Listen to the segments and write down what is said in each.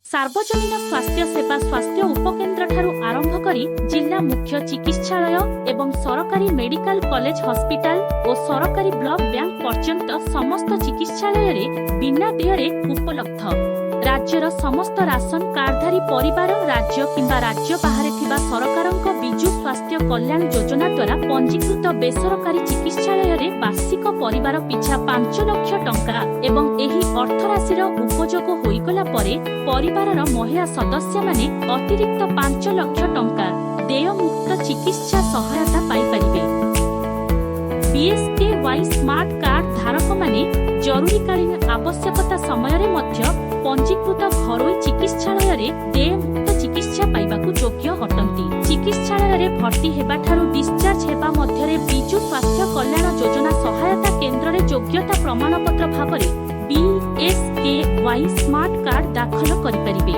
सार्वजनिक स्वास्थ्य सेवा स्वास्थ्य उपकेन्द्र ठारू आरंभ करी जिला मुख्य चिकित्सालय एवं सरकारी मेडिकल कॉलेज हॉस्पिटल और सरकारी ब्लड बैंक पर्यंत समस्त चिकित्सालय रे बिना देयरे उपलब्ध। राज्यर समस्त राशन कार्डधारी परिवार राज्य किंबा राज्य बाहर थिबा सरकारक बिजु स्वास्थ्य कल्याण योजना द्वारा पंजीकृत बेसरकारी चिकित्सालय रे वार्षिक परिवार पिछा 5 लाख टंका एवं एही अर्थराशिर उपयोग होइगला परे परिवारर महिला सदस्य माने अतिरिक्त 5 लाख टंका देयमुक्त चिकित्सा सहायता पाई परिबे। बीएसकेवाई स्मार्ट कार्ड धारक माने जरूरीकालीन आवश्यकता समय रे मध्य पंजीकृत घरोई चिकित्सालय रे देयमुक्त चिकित्सा पाइबाकू योग्य हटंती। चिकित्सालय रे भर्ती हेबा ठारू डिस्चार्ज हेबा मध्य रे बिजु स्वास्थ्य कल्याण योजना सहायता केंद्र रे योग्यता प्रमाणपत्र भाबरे बीएसकेवाई स्मार्ट कार्ड दाखल करि परिबे।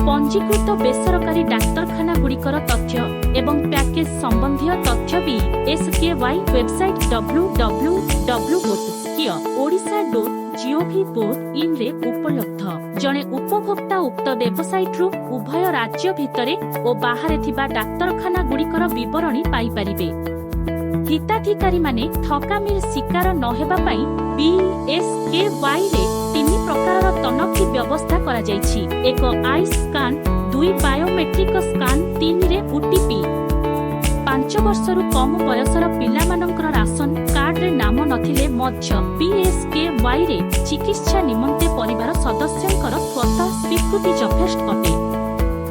पंजीकृत बेसरकारी डाक्तरखाना गुड़िकर तथ्य एवं पैकेज संबंधी तथ्य बीएसकेवाई वेबसाइट www.odisha.gov.in रे उपलब्ध। जणे उपभोक्ता उक्त वेबसाइट रु उभय राज्य भितरे और बाहर थिबा डाक्तरखाना गुड़िकर विवरणी पाई परिबे। हिताधिकारी माने ठकामीर शिकार न हेबा पई बीएसकेवाई रे 3 प्रकारर तनखी व्यवस्था करा जायछि। एक आई स्कान, 2 बायोमेट्रिक स्कान, 3 रे ओटीपी। 5 वर्षरु कम बयसर पिला मानकर राशन कार्ड रे नाम नथिले मध्य बीएसकेवाई रे चिकित्सा निमंते परिवार सदस्यंकर स्वतः स्वीकृति यथेष्ट अटे।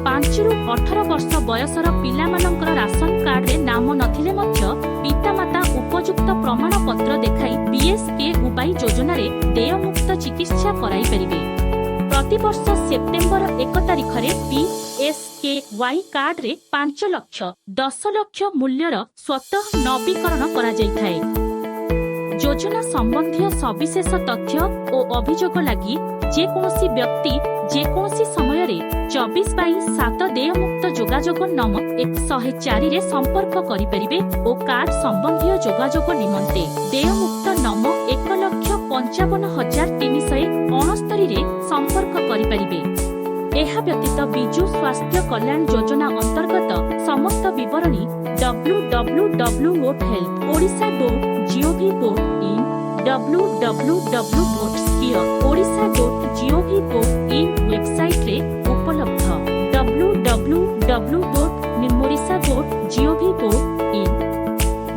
5 रु 18 वर्ष बयसर पिला मानकर राशन कार्ड रे नाम नथिले मध्य पितामाता उपयुक्त प्रमाण पत्र देखाई बीएसकेवाई योजना रे देयमुक्त चिकित्सा कराई परिबे। प्रति वर्ष सेप्टेम्बर 1 तारिख रे बीएसकेवाई कार्ड रे 5 लाख 10 लाख मूल्यर स्वतः नवीकरण करा जायथाय। योजना संबंधी सविशेष तथ्य और अभियोग लगी जेकोसी व्यक्ति जेकोसी समय रे 24/7 देयमुक्त जोगाजोग नंबर 104 रे संपर्क करि परिबे और कार्ड संबंधी जोगाजोग निमंते देयमुक्त नंबर 1,55,369 रे संपर्क करि परिबे। एहा व्यतीत बिजु स्वास्थ्य कल्याण योजना अंतर्गत समस्त विवरणी www.health.odisha.gov.in www.odisha.gov.in वेबसाइट रे उपलब्ध। www.nirmodisha.gov.in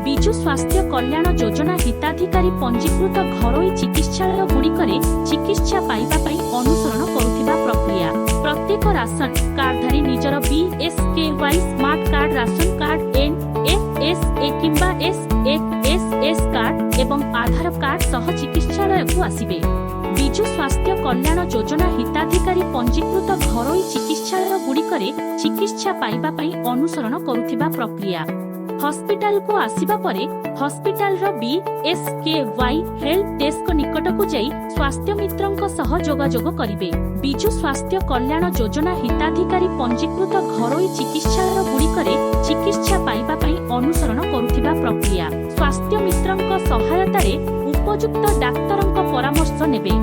बिजु स्वास्थ्य कल्याण योजना हिताधिकारी पंजीकृत घरोई चिकित्सालय गुड़िकरे चिकित्सा पाइबा पई अनुसरण करुथिबा प्रक्रिया। प्रत्येक राशन कार्डधारी निजर BSKY smart card, ration card, NFSA किंबा एसएफएसएस कार्ड एवं आधार कार्ड सह चिकित्सालय को आसिबे। बिजु स्वास्थ्य कल्याण योजना हिताधिकारी पंजीकृत घरोई चिकित्सालय गुड़िकरे चिकित्सा पाइबा पई अनुसरण करुथिबा प्रक्रिया। हॉस्पिटल को आसिबा परे हॉस्पिटल रो बीएसकेवाई हेल्थ डेस्क निकट को जाई स्वास्थ्य मित्रंक सह जोगाजोग करिवे। बिजु स्वास्थ्य कल्याण योजना हिताधिकारी पंजीकृत घरोई चिकित्सालय गुड़िकरे चिकित्सा पाइबा पई अनुसरण करुथिबा प्रक्रिया। स्वास्थ्य मित्रंक सहायता रे उपयुक्त डाक्तरंक परामर्श नेबे।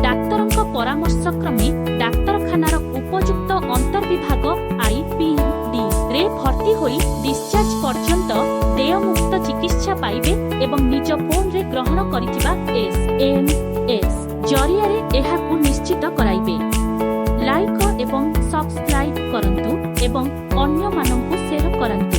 डाक्तरंक परामर्श क्रमे डाक्तरखानार उपयुक्त अंतर्विभाग आईपीडी रे भर्ती होई डिस्चार्ज पर्यंत देयमुक्त चिकित्सा पाइबे एवं निज फोन रे ग्रहण करिथिबा एसएमएस जरिया रे एहाकु निश्चित कराइबे। लाइक एवं सब्सक्राइब करंतु एवं अन्य मानंकु शेयर करंतु।